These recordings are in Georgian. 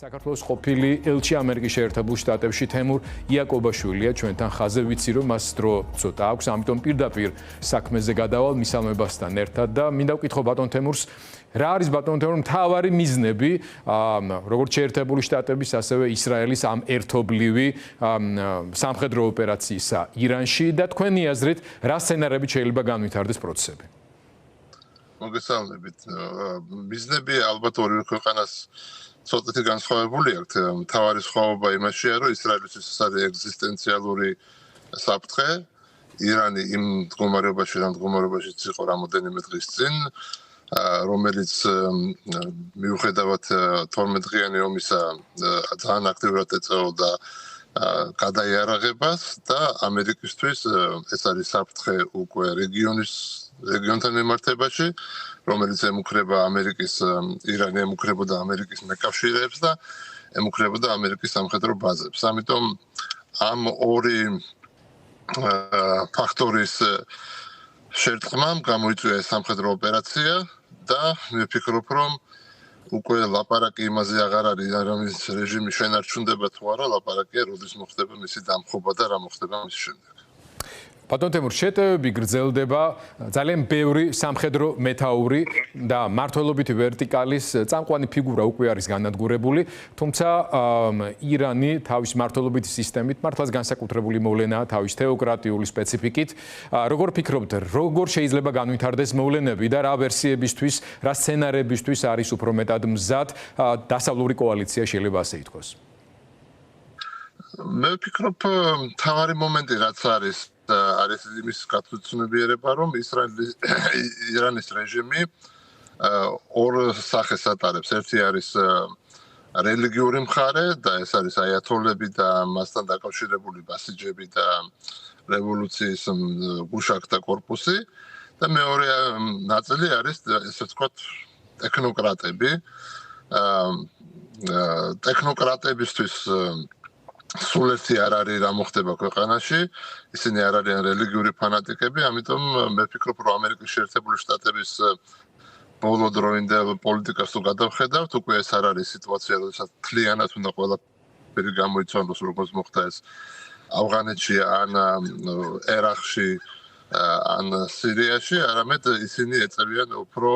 საქართველოს ყოფილი ელჩი ამერიკის შეერთებულ შტატებში თემურ იაკობაშვილია ჩვენთან ხაზე ვიცი რომ მას დრო ცოტა აქვს ამიტომ პირდაპირ საქმეზე გადავალ მისამებასთან ერთად და მინდა ვკითხო ბატონ თემურს რა არის ბატონ თემურ მთავარი მიზნები როგორც შეერთებული შტატების ასევე ისრაელის ამ ერთობლივი სამხედრო ოპერაციისა ირანში და თქვენი აზრით რა სცენარებით შეიძლება განვითარდეს პროცესები მოგესალმებით მიზნები ალბათ ორივე ქვეყანას ცოტათი განსხვავებული აქვს. მთავარი სხვაობა იმაშია, რომ ისრაელისთვის ეს არის ეგზისტენციალური საფრთხე. ირანი იმ მდგომარეობაშიც იყო რამოდენიმე დღის წინ, რომელიც მიუხედავად 12-დღიანი ომისა ძალიან აქტიურად ეწეოდა გადაიარაღებას და ამერიკისთვის ეს არის საფრთხე უკვე რეგიონთან მიმართებაში, რომელიც ემუქრება ამერიკის ირანი ემუქრებოდა ამერიკის მეკავშირეებს და ემუქრებოდა ამერიკის სამხედრო ბაზებს. ამიტომ ამ ორი ფაქტორის შერწყმამ გამოიწვია სამხედრო ოპერაცია და მე ვფიქრობ, რომ უკვე ლაპარაკი იმაზე აღარ არის, რომ ის რეჟიმი შენარჩუნდება თუ არა, ლაპარაკია როდის მოხდება მისი დამხობა და რა მოხდება მის შემდეგ. ბატონ თემურ, შეტევები გრძელდება, ძალიან ბევრი სამხედრო მეთაური და მმართველობითი ვერტიკალის წამყვანი ფიგურა უკვე არის განადგურებული, თუმცა ირანი თავის მმართველობითი სისტემით მართლაც განსაკუთრებული მოვლენაა თავის თეოკრატიული სპეციფიკით. როგორ ფიქრობთ, როგორ შეიძლება განვითარდეს მოვლენები და რა ვერსიებისთვის, რა სცენარებისთვის არის უფრო მეტად მზად დასავლური კოალიცია შეიძლება ასე ითქვას? მე ვფიქრობ, მთავარი მომენტი რაც არის იმის გათვალისწინებიერება, რომ ირანის რეჟიმი ორ სახეს ატარებს. ერთი არის რელიგიური მხარე და ეს არის აიათოლები და მასთან დაკავშირებული ბასიჯები და რევოლუციის გუშაკთა კორპუსი და მეორე ნაწილი არის ესე ვთქვათ ტექნოკრატები. ტექნოკრატებისთვის სულ ერთი არ არის რა მოხდება ქვეყანაში, ისინი არ არიან რელიგიური ფანატიკები, ამიტომ მე ვფიქრობ, რომ ამერიკის შეერთებული შტატების ბოლოდროინდელ პოლიტიკას თუ გადავხედავთ, უკვე ეს არ არის სიტუაცია, როდესაც მთლიანად უნდა ყველაფერი გამოიცვალოს, როგორც მოხდა ეს ავღანეთში ან ერაყში ან სირიაში, არამედ ისინი ეწევიან უფრო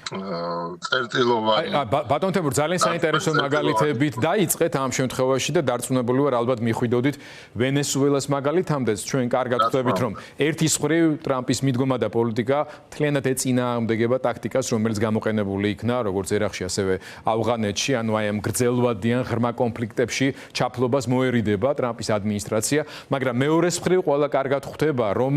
ბატონ თემურ, ძალიან საინტერესო მაგალითებით დაიწყეთ ამ შემთხვევაში და დარწმუნებული ვარ, ალბათ მიხვიდოდით ვენესუელას მაგალითამდეც ჩვენ კარგად ხვდებით, რომ ერთის მხრივ ტრამპის მიდგომა და პოლიტიკა მთლიანად ეწინააღმდეგება ტაქტიკას, რომელიც გამოყენებული იქნა როგორც ერაყში, ასევე ავღანეთში, ანუ აი ამ გრძელვადიან ღრმა კონფლიქტებში ჩაფლობას მოერიდება ტრამპის ადმინისტრაცია, მაგრამ მეორეს მხრივ ყველა კარგად ხვდება, რომ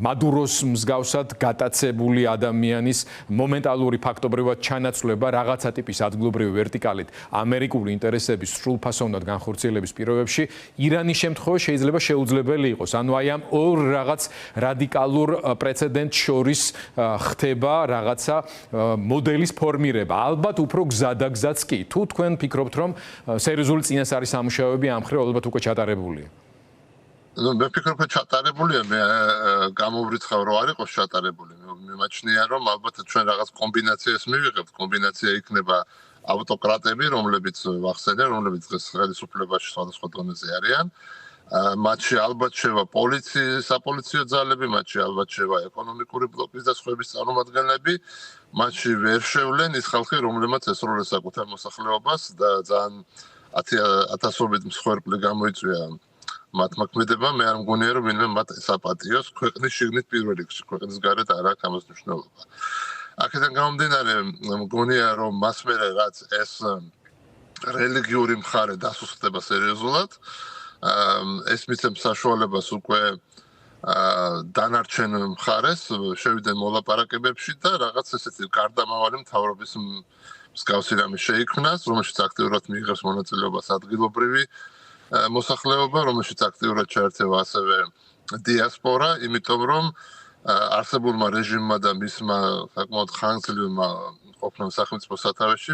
მადუროს მსგავსად გატაცებული ადამიანის მომენტალური ფაქტობრივად ჩანაცვლება რაღაცა ტიპის ადგილობრივი ვერტიკალით ამერიკული ინტერესების სრულფასოვნად განხორციელების პირობებში ირანის შემთხვევაში შეიძლება შეუძლებელი იყოს. ანუ აი ამ ორ რაღაც რადიკალურ პრეცედენტ შორის ხდება რაღაცა მოდელის ფორმირება. ალბათ უფრო გზადაგზაც კი. თუ თქვენ ფიქრობთ, რომ სერიოზული წინასწარი სამუშაოები ამ მხრივ ალბათ უკვე ჩატარებულია? მე ვფიქრობ, რომ ჩატარებულია, მე გამოვრიცხავ, რომ არ იყოს ჩატარებული. მიმაჩნია, რომ ალბათ ჩვენ რაღაც კომბინაციას მივიღებთ, კომბინაცია იქნება ავტოკრატები, რომლებიც ვახსენე, რომლებიც დღეს ხელისუფლებაში სხვადასხვა დონეზე არიან. მათში ალბათ შევა საპოლიციო ძალები, მათში ალბათ შევა ეკონომიკური ბლოკის და სხვების წარმომადგენლები, მათში ვერ შევლენ ის ხალხი, რომლებმაც ესროლეს საკუთარ მოსახლეობას და ძალიან ათასობით მსხვერპლი გამოიწვია მათ მოქმედება, მე არ მგონია, რომ ვინმე მათ ესაპატიოს ქვეყნის შიგნით პირველ რიგში, ქვეყნის გარეთ არ აქვს ამას მნიშვნელობა. აქედან გამომდინარე, მგონია, რომ მას მერე რაც ეს რელიგიური მხარე დასუსტდება სერიოზულად, ეს მიცემს საშუალებას უკვე დანარჩენ მხარეს შევიდნენ მოლაპარაკებებში და რაღაც ესეთი გარდამავალი მთავრობის მსგავსი რამე შეიქმნას, რომელშიც აქტიურად მიიღებს მონაწილეობას ადგილობრივი მოსახლეობა, რომელშიც აქტიურად ჩაერთება ასევე დიასპორა, იმიტომ რომ არსებულმა რეჟიმმა და მისმა საკმაოდ ხანგრძლივმა ყოფნამ სახელმწიფო სათავეში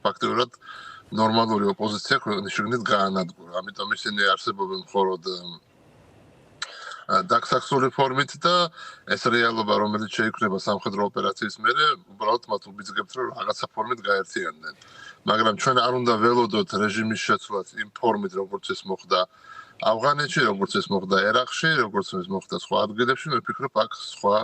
ფაქტიურად ნორმალური ოპოზიცია ქვეყნის შიგნით გაანადგურა. ამიტომ ისინი არსებობენ მხოლოდ დაქსაქსული ფორმით და ეს რეალობა, რომელიც შეიქმნება სამხედრო ოპერაციის მერე, უბრალოდ მათ უბიძგებთ, რომ რაღაცა ფორმით გაერთიანდნენ. მაგრამ ჩვენ არ უნდა ველოდოთ რეჟიმის შეცვლას იმ ფორმით, როგორც ეს მოხდა ავღანეთში, როგორც ეს მოხდა ერაყში, როგორც ეს მოხდა სხვა ადგილებში, მე ვფიქრობ, აქ სხვა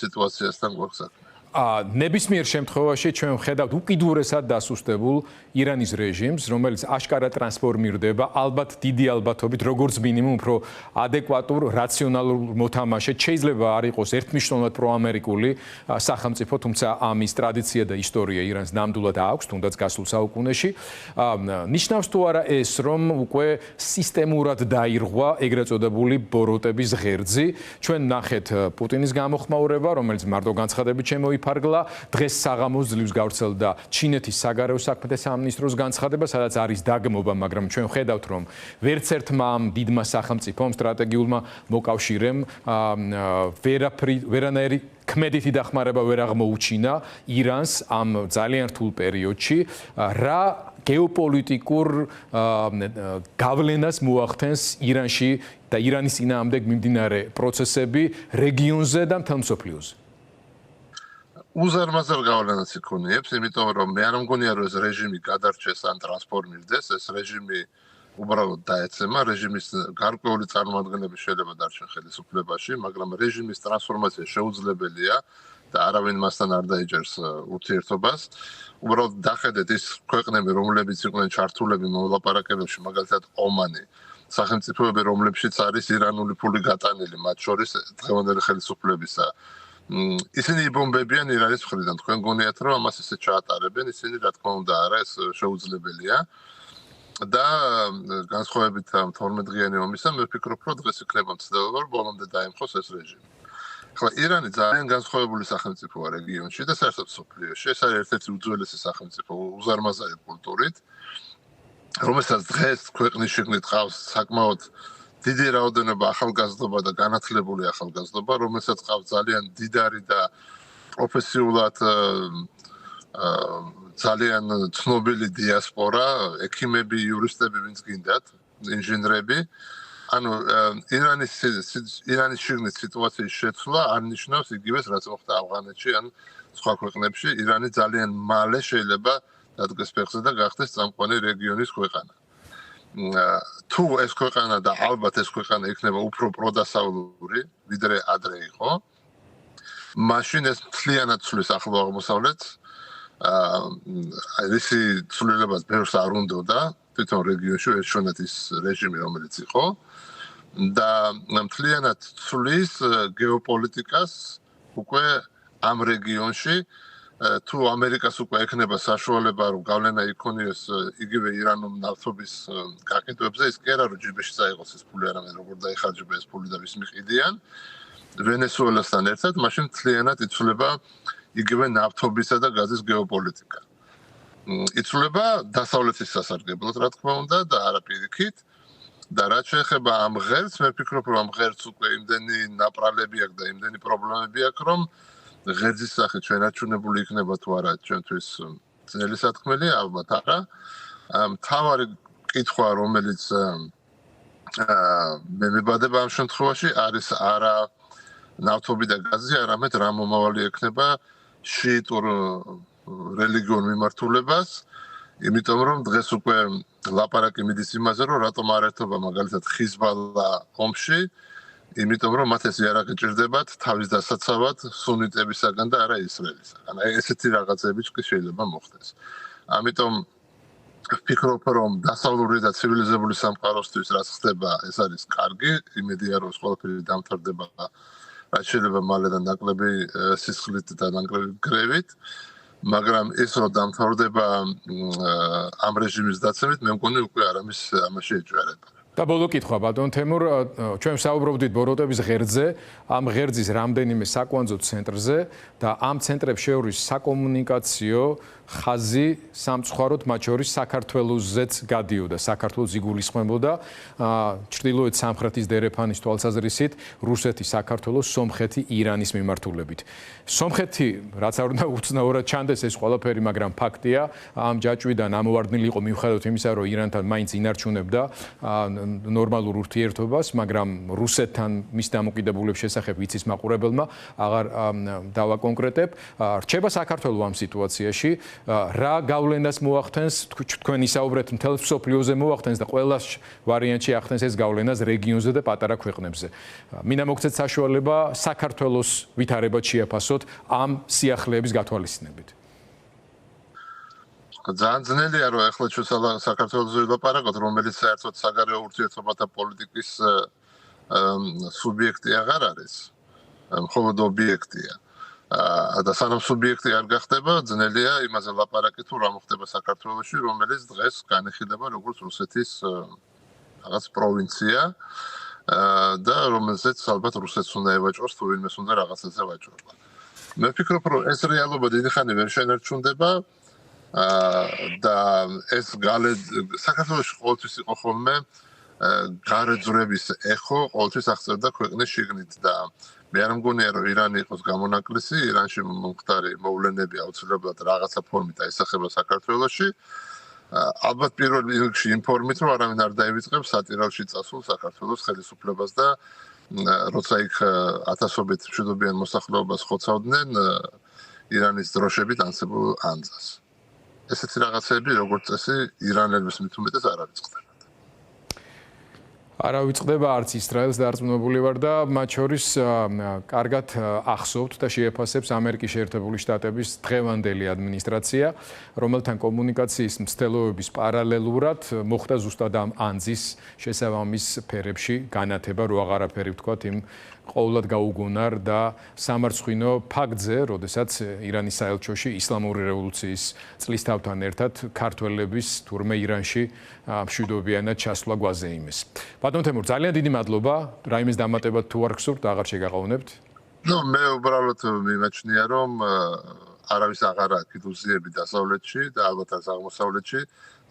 სიტუაციასთან გვაქვს საქმე. ნებისმიერ შემთხვევაში ჩვენ ვხედავთ უკიდურესად დასუსტებულ ირანის რეჟიმს, რომელიც აშკარად ტრანსფორმირდება, ალბათ დიდი ალბათობით, როგორც მინიმუმ უფრო ადეკვატურ, რაციონალურ მოთამაშედ. შეიძლება არ იყოს ერთმნიშვნელოვნად პროამერიკული სახელმწიფო, თუმცა ამის ტრადიცია და ისტორია ირანს ნამდვილად აქვს, თუნდაც გასულ საუკუნეში. ნიშნავს თუ არა ეს, რომ უკვე სისტემურად დაირღვა ეგრეთ წოდებული ბოროტების ღერძი. ჩვენ ნახეთ პუტინის გამოხმაურება, რომელიც მარტო განცხადებით შემოიფარგლა, დღეს საღამოს ძლივს გავრცელდა ჩინეთის საგარეო საქმეთა სამინისტროს განცხადება, სადაც არის დაგმობა, მაგრამ ჩვენ ვხედავთ, რომ ვერც ერთმა ამ დიდმა სახელმწიფომ სტრატეგიულმა მოკავშირემ ვერანაირი ქმედითი დახმარება ვერ აღმოუჩინა ირანს ამ ძალიან რთულ პერიოდში. რა გეოპოლიტიკურ გავლენას მოახდენს ირანში და ირანის წინააღმდეგ მიმდინარე პროცესები რეგიონზე და მთელ მსოფლიოზე? უზარმაზარ გავლენას იქონიებს, იმიტომ რომ მე არ მგონია რომ ეს რეჟიმი გადარჩეს ან ტრანსფორმირდეს, ეს რეჟიმი უბრალოდ დაეცემა, რეჟიმის გარკვეული წარმომადგენლები შეიძლება დარჩენ ხელისუფლებაში, მაგრამ რეჟიმის ტრანსფორმაცია შეუძლებელია და არავინ მასთან არ დაიჭერს ურთიერთობას. უბრალოდ დახედეთ ის ქვეყნები, რომლებიც იყვნენ ჩართულები მოლაპარაკებებში, მაგალითად ომანი, სახელმწიფოები, რომლებშიც არის ირანული ფული გატანილი, მათ შორის დღევანდელი ხელისუფლებისა. ისინი იბომბებიან ირანის მხრიდან. თქვენ გონიათ, რომ ამას ისე ჩაატარებენ, ისინი რა თქმა უნდა არა, ეს შეუძლებელია. და განსხვავებით ამ 12-დღიანი ომისა, მე ვფიქრობ, რომ დღეს იქნება მცდელობა, რომ ბოლომდე დაემხოს ეს რეჟიმი. ახლა ირანი ძალიან განსხვავებული სახელმწიფოა რეგიონში და საერთოდ მსოფლიოში. ეს არის ერთ-ერთი უძველესი სახელმწიფო უზარმაზარი კულტურით, რომელსაც დღეს ქვეყნის შიგნით ყავს საკმაოდ დიდი რაოდენობა ახალგაზრდობა და განათლებული ახალგაზრდობა, რომელსაც ყავს ძალიან დიდარი და პროფესიულად ძალიან ცნობილი დიასპორა, ექიმები, იურისტები, ვინც გინდათ, ინჟინრები. ანუ ირანის შიგნით სიტუაციის შეცვლა არ ნიშნავს იგივეს, რაც მოხდა ავღანეთში ან სხვა ქვეყნებში. ირანი ძალიან მალე შეიძლება დადგეს ფეხზე და გახდეს წამყვანი რეგიონის ქვეყანა. თუ ეს ქვეყანა და ალბათ ეს ქვეყანა იქნება უფრო პროდასავლური, ვიდრე ადრე იყო, მაშინ ეს მთლიანად ცვლის ახლო აღმოსავლეთს. ისი ცვლილებას ბევრს არ უნდოდა, თვითონ რეგიონში ერთშონად ის რეჟიმი, რომელიც იყო და მთლიანად ცვლის გეოპოლიტიკას უკვე ამ რეგიონში. თუ ამერიკას უკვე ექნება საშუალება, რომ გავლენა იქონიოს იგივე ირანულ ნავთობის გაკეთებებზე, ის კი არა რომ ჯიბეში წაიღოს ეს ფული, არამედ როგორ დაიხარჯება ეს ფული და ვის მიყიდიან ვენესუელასთან ერთად, მაშინ მთლიანად იცვლება იგივე ნავთობისა და გაზის გეოპოლიტიკა. იცვლება დასავლეთის სასარგებლოდ, რა თქმა უნდა, და არა პირიქით. და რაც შეეხება ამ ღერძს, მე ვფიქრობ, რომ ამ ღერძს უკვე იმდენი ნაპრალები აქვს და იმდენი პრობლემები აქვს, რომ ღერძის სახით შენარჩუნებული იქნება თუ არა ჩვენთვის ძნელი სათქმელი, ალბათ არა. მთავარი კითხვა, რომელიც მე მებადება ამ შემთხვევაში, არის არა ნავთობი და გაზი, არამედ რა მომავალი ექნება შიიტურ რელიგიურ მიმართულებას, იმიტომ რომ დღეს უკვე ლაპარაკი მიდის იმაზე, რომ რატომ არ ერთობა მაგალითად ხიზბალა ომში, იმიტომ რომ მათ ეს იარაღი ჭირდებათ თავის დასაცავად სუნიტებისაგან და არა ისრაელისაგან. აი ესეთი რაღაცები კი შეიძლება მოხდეს. ამიტომ ვფიქრობ, რომ დასავლური და ცივილიზებული სამყაროსთვის რაც ხდება, ეს არის კარგი, იმედია რომ ყველაფერი დამთავრდება რაც შეიძლება მალე და ნაკლები სისხლით და ნაკლები გრევით, მაგრამ ის რომ დამთავრდება ამ რეჟიმის დაცემით, მე მგონი უკვე არამის ამაში ეჭვარება. და ბოლო კითხვა, ბატონ თემურ, ჩვენ ვსაუბრობდით ბოროტების ღერძზე, ამ ღერძის რამდენიმე საკვანძო ცენტრზე და ამ ცენტრებს შორის საკომუნიკაციო ხაზი სამწუხაროდ მათ შორის საქართველოსზეც გადიოდა, საქართველოს იგულისხმებოდა ჩრდილოეთ სამხრეთის დერეფანის თვალსაზრისით რუსეთი, საქართველოს, სომხეთი, ირანის მიმართულებით. სომხეთი, რაც არ უნდა უცნაურად ჩანდეს ეს ყველაფერი, მაგრამ ფაქტია, ამ ჯაჭვიდან ამოვარდნილი იყო მიუხედავად იმისა, რომ ირანთან მაინც ინარჩუნებდა ნორმალურ ურთიერთობას, მაგრამ რუსეთთან მის დამოკიდებულების შესახებ ვიცის მაყურებელმა აღარ დავაკონკრეტებ. რჩება საქართველოს ამ სიტუაციაში რა გავლენას მოახდენს თქვენ ისაუბრეთ მთელ მსოფლიოზე მოახდენს და ყველა ვარიანტში ახდენს ეს გავლენას რეგიონზე და პატარა ქვეყნებზე. მინდა მოგცეთ საშუალება საქართველოს ვითარებად შეაფასოთ ამ სიახლეების გათვალისწინებით. ძალიან ძნელია რომ ახლა ჩვენ საქართველოს ვილაპარაკოთ, რომელიც საერთოდ საგარეო ურთიერთობათა პოლიტიკის სუბიექტი აღარ არის, მხოლოდ ობიექტია. და სანამ სუბიექტი არ გახდება, ძნელია იმაზე ლაპარაკი თუ რა მოხდება საქართველოში, რომელიც დღეს განიხილება როგორც რუსეთის რაღაც პროვინცია და რომელზეც ალბათ რუსეთს უნდა ევაჭროს თუ ვინმეს უნდა რაღაცაზე ვაჭრობა. მე ვფიქრობ, რომ ეს რეალობა დიდი ხანი ვერ შენარჩუნდება და ეს საქართველოში ყოველთვის იყო ხოლმე გარეძვრების ეხო ყოველთვის აღწერდა ქვეყნის შიგნით და მე არ მგონია რომ ირანი იყოს გამონაკლისი, ირანში მომხდარი მოვლენები აუცილებლად რაღაცა ფორმით აისახება საქართველოში. ალბათ პირველ რიგში იმ ფორმით, რომ არავინ არ დაივიწყებს სატირალში წასულ საქართველოს ხელისუფლებას და როცა იქ ათასობით მშვიდობიან მოსახლეობას ხოცავდნენ ირანის დროშებით ანსებულ ანძას. ესეთი რაღაცები როგორც წესი ირანელებს მით უმეტეს არ არიწყდება. არ ავიწყდება არც ისრაელს დარწმუნებული ვარ და მათ შორის კარგად ახსოვთ და შეეფასებს ამერიკის შეერთებული შტატების დღევანდელი ადმინისტრაცია, რომელთან კომუნიკაციის მცდელობების პარალელურად მოხდა ზუსტად ამ ანძის შესაბამის სფერებში განათება, რო აღარაფერი ვთქვათ იმ ყოვლად გაუგონარ და სამარცხვინო ფაქტზე, როდესაც ირანის საელჩოში ისლამური რევოლუციის წლისთავთან ერთად ქართველების თურმე ირანში მშვიდობიანად ჩასვლა გვაზეიმეს. ბატონ თემურ, ძალიან დიდი მადლობა. რაიმეს დამატებად თუ არ გსურთ, აღარ შეგაყოვნებთ. მე უბრალოდ მიმაჩნია, რომ არავის აღარ აქვს ილუზიები დასავლეთში და ალბათ არც აღმოსავლეთში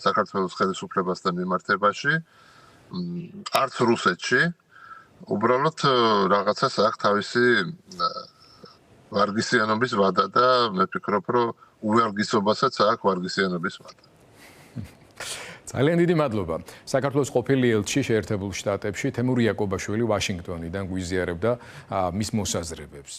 საქართველოს ხელისუფლებასთან მიმართებაში, არც რუსეთში. უბრალოდ რაღაცას აქვს თავისი ვარგისიანობის ვადა და მე ვფიქრობ, რომ უვარგისობასაც აქვს ვარგისიანობის ვადა. ძალიან დიდი მადლობა. საქართველოს ყოფილი ელჩი შეერთებულ შტატებში თემურ იაკობაშვილი ვაშინგტონიდან გვიზიარებდა მის მოსაზრებებს.